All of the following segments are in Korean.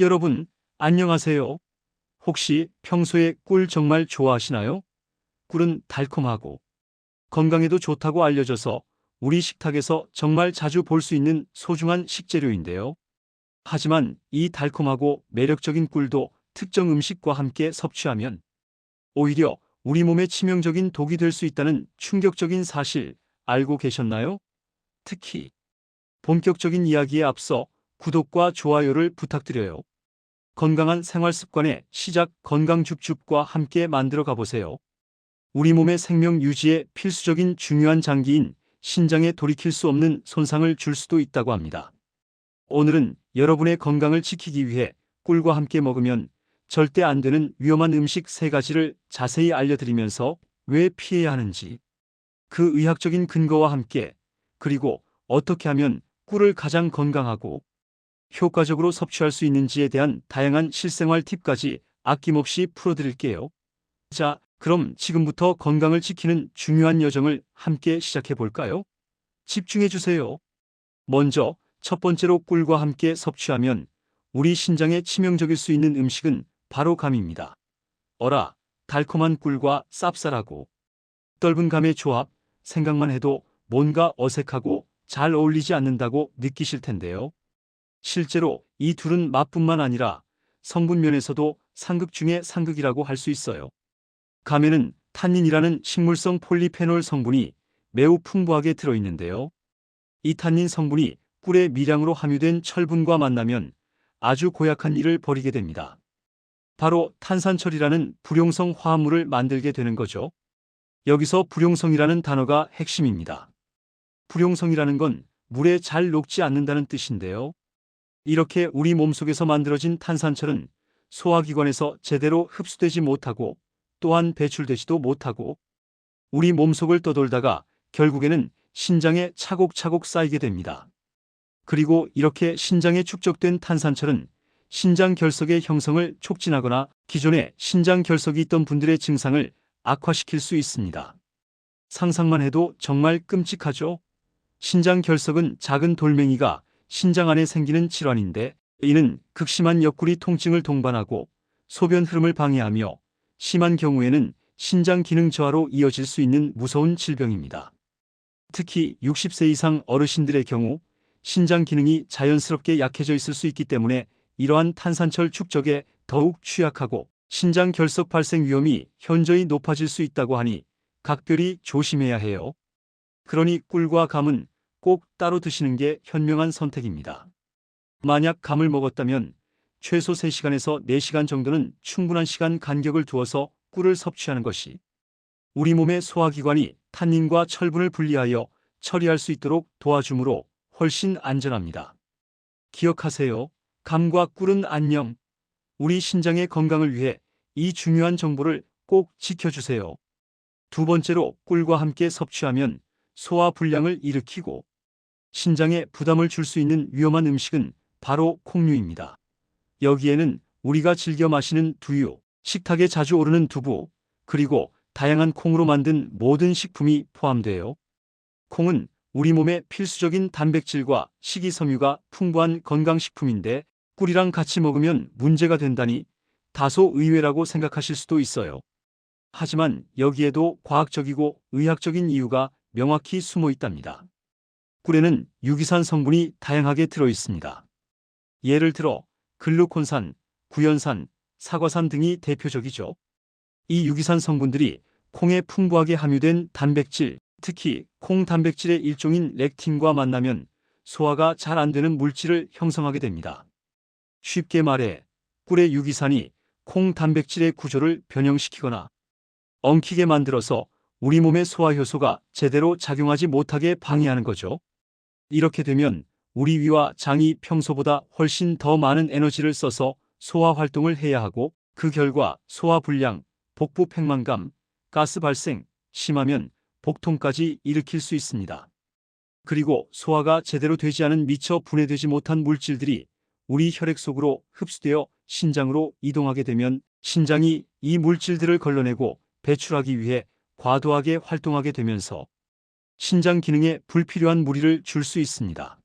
여러분, 안녕하세요. 혹시 평소에 꿀 정말 좋아하시나요? 꿀은 달콤하고 건강에도 좋다고 알려져서 우리 식탁에서 정말 자주 볼 수 있는 소중한 식재료인데요. 하지만 이 달콤하고 매력적인 꿀도 특정 음식과 함께 섭취하면 오히려 우리 몸에 치명적인 독이 될 수 있다는 충격적인 사실 알고 계셨나요? 특히 본격적인 이야기에 앞서 구독과 좋아요를 부탁드려요. 건강한 생활 습관의 시작 건강줍줍과 함께 만들어 가보세요. 우리 몸의 생명 유지에 필수적인 중요한 장기인 신장에 돌이킬 수 없는 손상을 줄 수도 있다고 합니다. 오늘은 여러분의 건강을 지키기 위해 꿀과 함께 먹으면 절대 안 되는 위험한 음식 3가지를 자세히 알려드리면서 왜 피해야 하는지, 그 의학적인 근거와 함께, 그리고 어떻게 하면 꿀을 가장 건강하고 효과적으로 섭취할 수 있는지에 대한 다양한 실생활 팁까지 아낌없이 풀어드릴게요. 자, 그럼 지금부터 건강을 지키는 중요한 여정을 함께 시작해 볼까요? 집중해 주세요. 먼저 첫 번째로 꿀과 함께 섭취하면 우리 신장에 치명적일 수 있는 음식은 바로 감입니다. 어라, 달콤한 꿀과 쌉쌀하고 떫은 감의 조합, 생각만 해도 뭔가 어색하고 잘 어울리지 않는다고 느끼실 텐데요. 실제로 이 둘은 맛뿐만 아니라 성분 면에서도 상극 중의 상극이라고 할 수 있어요. 감에는 탄닌이라는 식물성 폴리페놀 성분이 매우 풍부하게 들어있는데요. 이 탄닌 성분이 꿀의 미량으로 함유된 철분과 만나면 아주 고약한 일을 벌이게 됩니다. 바로 탄산철이라는 불용성 화합물을 만들게 되는 거죠. 여기서 불용성이라는 단어가 핵심입니다. 불용성이라는 건 물에 잘 녹지 않는다는 뜻인데요. 이렇게 우리 몸속에서 만들어진 탄산철은 소화기관에서 제대로 흡수되지 못하고 또한 배출되지도 못하고 우리 몸속을 떠돌다가 결국에는 신장에 차곡차곡 쌓이게 됩니다. 그리고 이렇게 신장에 축적된 탄산철은 신장 결석의 형성을 촉진하거나 기존에 신장 결석이 있던 분들의 증상을 악화시킬 수 있습니다. 상상만 해도 정말 끔찍하죠? 신장 결석은 작은 돌멩이가 신장 안에 생기는 질환인데 이는 극심한 옆구리 통증을 동반하고 소변 흐름을 방해하며 심한 경우에는 신장 기능 저하로 이어질 수 있는 무서운 질병입니다. 특히 60세 이상 어르신들의 경우 신장 기능이 자연스럽게 약해져 있을 수 있기 때문에 이러한 탄산철 축적에 더욱 취약하고 신장 결석 발생 위험이 현저히 높아질 수 있다고 하니 각별히 조심해야 해요. 그러니 꿀과 감은 꼭 따로 드시는 게 현명한 선택입니다. 만약 감을 먹었다면 최소 3시간에서 4시간 정도는 충분한 시간 간격을 두어서 꿀을 섭취하는 것이 우리 몸의 소화기관이 탄닌과 철분을 분리하여 처리할 수 있도록 도와주므로 훨씬 안전합니다. 기억하세요. 감과 꿀은 안녕. 우리 신장의 건강을 위해 이 중요한 정보를 꼭 지켜주세요. 두 번째로 꿀과 함께 섭취하면 소화 불량을 일으키고 신장에 부담을 줄 수 있는 위험한 음식은 바로 콩류입니다. 여기에는 우리가 즐겨 마시는 두유, 식탁에 자주 오르는 두부, 그리고 다양한 콩으로 만든 모든 식품이 포함돼요. 콩은 우리 몸에 필수적인 단백질과 식이섬유가 풍부한 건강식품인데 꿀이랑 같이 먹으면 문제가 된다니 다소 의외라고 생각하실 수도 있어요. 하지만 여기에도 과학적이고 의학적인 이유가 명확히 숨어 있답니다. 꿀에는 유기산 성분이 다양하게 들어 있습니다. 예를 들어 글루콘산, 구연산, 사과산 등이 대표적이죠. 이 유기산 성분들이 콩에 풍부하게 함유된 단백질, 특히 콩 단백질의 일종인 렉틴과 만나면 소화가 잘 안 되는 물질을 형성하게 됩니다. 쉽게 말해 꿀의 유기산이 콩 단백질의 구조를 변형시키거나 엉키게 만들어서 우리 몸의 소화 효소가 제대로 작용하지 못하게 방해하는 거죠. 이렇게 되면 우리 위와 장이 평소보다 훨씬 더 많은 에너지를 써서 소화 활동을 해야 하고 그 결과 소화 불량, 복부 팽만감, 가스 발생, 심하면 복통까지 일으킬 수 있습니다. 그리고 소화가 제대로 되지 않은 미처 분해되지 못한 물질들이 우리 혈액 속으로 흡수되어 신장으로 이동하게 되면 신장이 이 물질들을 걸러내고 배출하기 위해 과도하게 활동하게 되면서 신장 기능에 불필요한 무리를 줄 수 있습니다.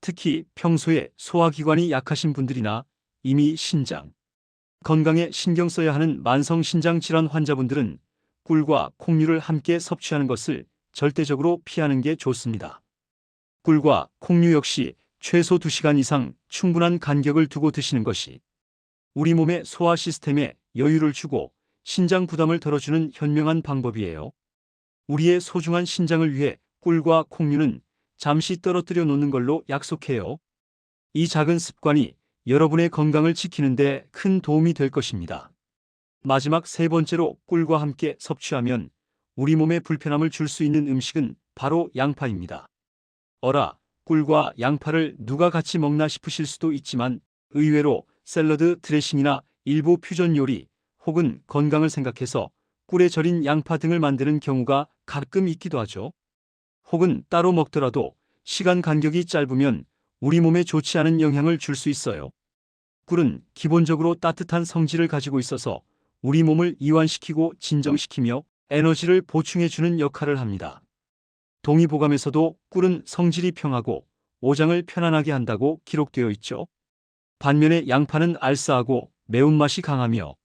특히 평소에 소화기관이 약하신 분들이나 이미 신장 건강에 신경 써야 하는 만성 신장 질환 환자분들은 꿀과 콩류를 함께 섭취하는 것을 절대적으로 피하는 게 좋습니다. 꿀과 콩류 역시 최소 2시간 이상 충분한 간격을 두고 드시는 것이 우리 몸의 소화 시스템에 여유를 주고 신장 부담을 덜어주는 현명한 방법이에요. 우리의 소중한 신장을 위해 꿀과 콩류는 잠시 떨어뜨려 놓는 걸로 약속해요. 이 작은 습관이 여러분의 건강을 지키는 데 큰 도움이 될 것입니다. 마지막 세 번째로 꿀과 함께 섭취하면 우리 몸에 불편함을 줄 수 있는 음식은 바로 양파입니다. 어라, 꿀과 양파를 누가 같이 먹나 싶으실 수도 있지만 의외로 샐러드 드레싱이나 일부 퓨전 요리 혹은 건강을 생각해서 꿀에 절인 양파 등을 만드는 경우가 가끔 있기도 하죠. 혹은 따로 먹더라도 시간 간격이 짧으면 우리 몸에 좋지 않은 영향을 줄 수 있어요. 꿀은 기본적으로 따뜻한 성질을 가지고 있어서 우리 몸을 이완시키고 진정시키며 에너지를 보충해주는 역할을 합니다. 동의보감에서도 꿀은 성질이 평하고 오장을 편안하게 한다고 기록되어 있죠. 반면에 양파는 알싸하고 매운맛이 강하며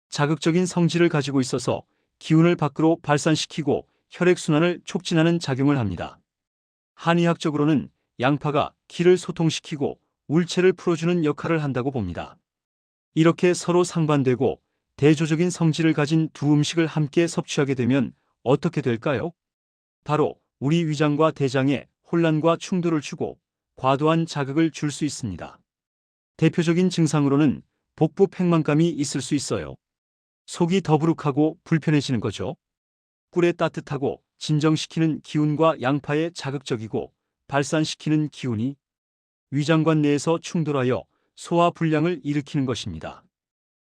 자극적인 성질을 가지고 있어서 기운을 밖으로 발산시키고 혈액순환을 촉진하는 작용을 합니다. 한의학적으로는 양파가 기를 소통시키고 울체를 풀어주는 역할을 한다고 봅니다. 이렇게 서로 상반되고 대조적인 성질을 가진 두 음식을 함께 섭취하게 되면 어떻게 될까요? 바로 우리 위장과 대장에 혼란과 충돌을 주고 과도한 자극을 줄 수 있습니다. 대표적인 증상으로는 복부 팽만감이 있을 수 있어요. 속이 더부룩하고 불편해지는 거죠. 꿀의 따뜻하고 진정시키는 기운과 양파의 자극적이고 발산시키는 기운이 위장관 내에서 충돌하여 소화 불량을 일으키는 것입니다.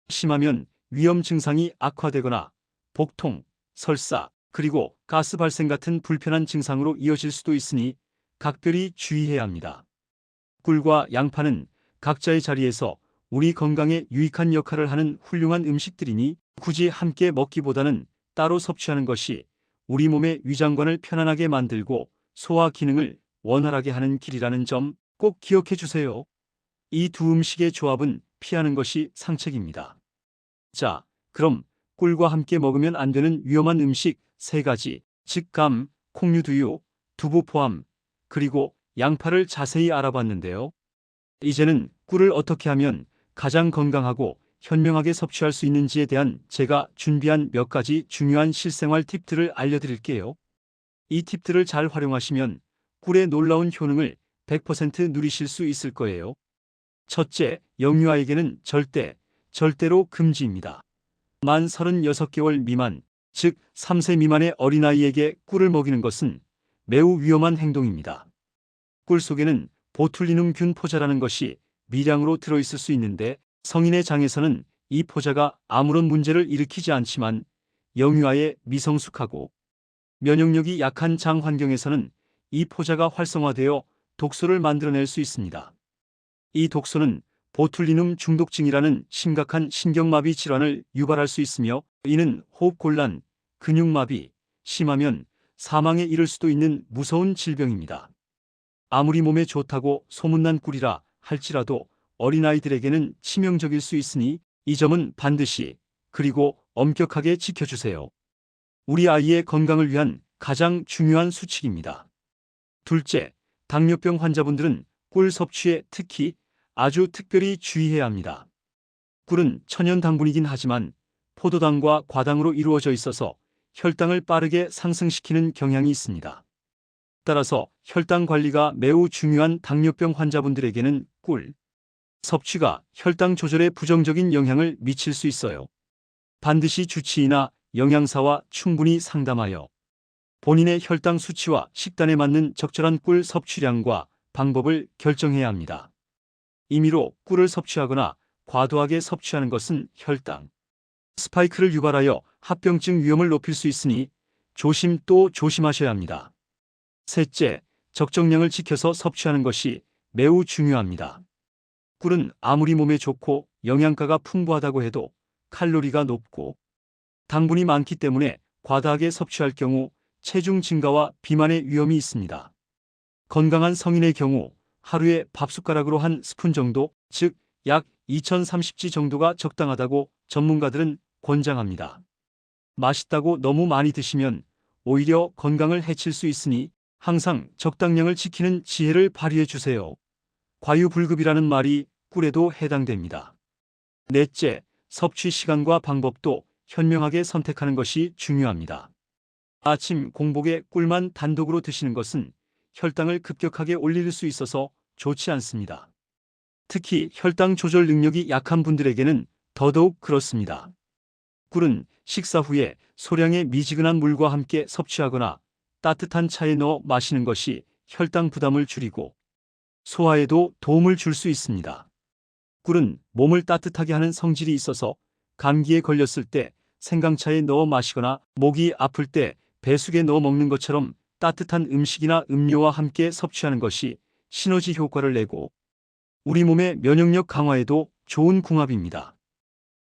심하면 위염 증상이 악화되거나 복통, 설사, 그리고 가스 발생 같은 불편한 증상으로 이어질 수도 있으니 각별히 주의해야 합니다. 꿀과 양파는 각자의 자리에서 우리 건강에 유익한 역할을 하는 훌륭한 음식들이니 굳이 함께 먹기보다는 따로 섭취하는 것이 우리 몸의 위장관을 편안하게 만들고 소화 기능을 원활하게 하는 길이라는 점 꼭 기억해 주세요. 이 두 음식의 조합은 피하는 것이 상책입니다. 자, 그럼 꿀과 함께 먹으면 안 되는 위험한 음식 3가지, 즉 감, 콩류 두유, 두부 포함, 그리고 양파를 자세히 알아봤는데요. 이제는 꿀을 어떻게 하면 가장 건강하고 현명하게 섭취할 수 있는지에 대한 제가 준비한 몇 가지 중요한 실생활 팁들을 알려드릴게요. 이 팁들을 잘 활용하시면 꿀의 놀라운 효능을 100% 누리실 수 있을 거예요. 첫째, 영유아에게는 절대로 금지입니다. 만 36개월 미만, 즉 3세 미만의 어린아이에게 꿀을 먹이는 것은 매우 위험한 행동입니다. 꿀 속에는 보툴리눔균 포자라는 것이 미량으로 들어있을 수 있는데 성인의 장에서는 이 포자가 아무런 문제를 일으키지 않지만 영유아의 미성숙하고 면역력이 약한 장 환경에서는 이 포자가 활성화되어 독소를 만들어낼 수 있습니다. 이 독소는 보툴리눔 중독증이라는 심각한 신경마비 질환을 유발할 수 있으며 이는 호흡곤란, 근육마비, 심하면 사망에 이를 수도 있는 무서운 질병입니다. 아무리 몸에 좋다고 소문난 꿀이라 할지라도 어린아이들에게는 치명적일 수 있으니 이 점은 반드시 그리고 엄격하게 지켜주세요. 우리 아이의 건강을 위한 가장 중요한 수칙입니다. 둘째, 당뇨병 환자분들은 꿀 섭취에 특히 아주 특별히 주의해야 합니다. 꿀은 천연 당분이긴 하지만 포도당과 과당으로 이루어져 있어서 혈당을 빠르게 상승시키는 경향이 있습니다. 따라서 혈당 관리가 매우 중요한 당뇨병 환자분들에게는 꿀 섭취가 혈당 조절에 부정적인 영향을 미칠 수 있어요. 반드시 주치의나 영양사와 충분히 상담하여 본인의 혈당 수치와 식단에 맞는 적절한 꿀 섭취량과 방법을 결정해야 합니다. 임의로 꿀을 섭취하거나 과도하게 섭취하는 것은 혈당 스파이크를 유발하여 합병증 위험을 높일 수 있으니 조심 또 조심하셔야 합니다. 셋째, 적정량을 지켜서 섭취하는 것이 매우 중요합니다. 꿀은 아무리 몸에 좋고 영양가가 풍부하다고 해도 칼로리가 높고 당분이 많기 때문에 과다하게 섭취할 경우 체중 증가와 비만의 위험이 있습니다. 건강한 성인의 경우 하루에 밥숟가락으로 한 스푼 정도, 즉 약 2030지 정도가 적당하다고 전문가들은 권장합니다. 맛있다고 너무 많이 드시면 오히려 건강을 해칠 수 있으니 항상 적당량을 지키는 지혜를 발휘해 주세요. 과유불급이라는 말이 꿀에도 해당됩니다. 넷째, 섭취 시간과 방법도 현명하게 선택하는 것이 중요합니다. 아침 공복에 꿀만 단독으로 드시는 것은 혈당을 급격하게 올릴 수 있어서 좋지 않습니다. 특히 혈당 조절 능력이 약한 분들에게는 더더욱 그렇습니다. 꿀은 식사 후에 소량의 미지근한 물과 함께 섭취하거나 따뜻한 차에 넣어 마시는 것이 혈당 부담을 줄이고 소화에도 도움을 줄 수 있습니다. 꿀은 몸을 따뜻하게 하는 성질이 있어서 감기에 걸렸을 때 생강차에 넣어 마시거나 목이 아플 때 배숙에 넣어 먹는 것처럼 따뜻한 음식이나 음료와 함께 섭취하는 것이 시너지 효과를 내고 우리 몸의 면역력 강화에도 좋은 궁합입니다.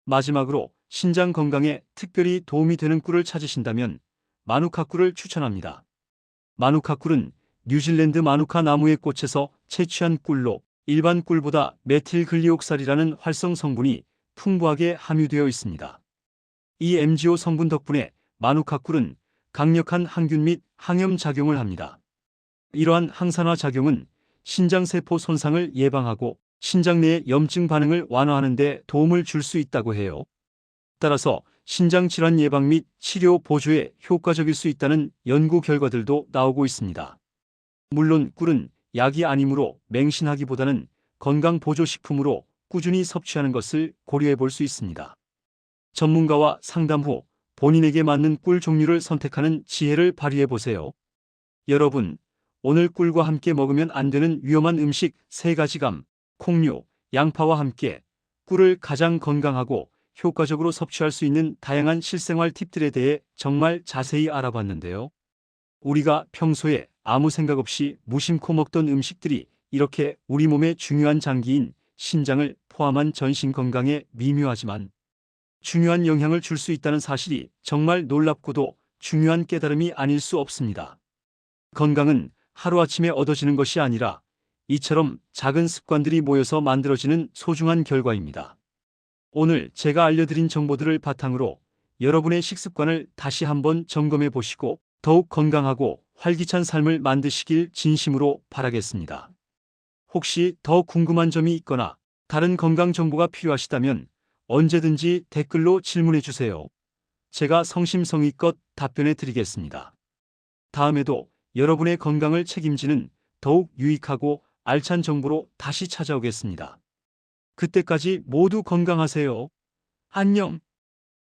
마지막으로 신장 건강에 특별히 도움이 되는 꿀을 찾으신다면 마누카 꿀을 추천합니다. 마누카 꿀은 뉴질랜드 마누카 나무의 꽃에서 채취한 꿀로 일반 꿀보다 메틸글리옥살이라는 활성 성분이 풍부하게 함유되어 있습니다. 이 MGO 성분 덕분에 마누카 꿀은 강력한 항균 및 항염 작용을 합니다. 이러한 항산화 작용은 신장세포 손상을 예방하고 신장 내의 염증 반응을 완화하는 데 도움을 줄 수 있다고 해요. 따라서 신장질환 예방 및 치료 보조에 효과적일 수 있다는 연구 결과들도 나오고 있습니다. 물론 꿀은 약이 아니므로 맹신하기보다는 건강보조식품으로 꾸준히 섭취하는 것을 고려해 볼 수 있습니다. 전문가와 상담 후 본인에게 맞는 꿀 종류를 선택하는 지혜를 발휘해 보세요. 여러분, 오늘 꿀과 함께 먹으면 안 되는 위험한 음식 3가지 감, 콩류, 양파와 함께 꿀을 가장 건강하고 효과적으로 섭취할 수 있는 다양한 실생활 팁들에 대해 정말 자세히 알아봤는데요. 우리가 평소에 아무 생각 없이 무심코 먹던 음식들이 이렇게 우리 몸의 중요한 장기인 신장을 포함한 전신 건강에 미묘하지만 중요한 영향을 줄 수 있다는 사실이 정말 놀랍고도 중요한 깨달음이 아닐 수 없습니다. 건강은 하루아침에 얻어지는 것이 아니라 이처럼 작은 습관들이 모여서 만들어지는 소중한 결과입니다. 오늘 제가 알려드린 정보들을 바탕으로 여러분의 식습관을 다시 한번 점검해 보시고 더욱 건강하고 활기찬 삶을 만드시길 진심으로 바라겠습니다. 혹시 더 궁금한 점이 있거나 다른 건강 정보가 필요하시다면 언제든지 댓글로 질문해 주세요. 제가 성심성의껏 답변해 드리겠습니다. 다음에도 여러분의 건강을 책임지는 더욱 유익하고 알찬 정보로 다시 찾아오겠습니다. 그때까지 모두 건강하세요. 안녕.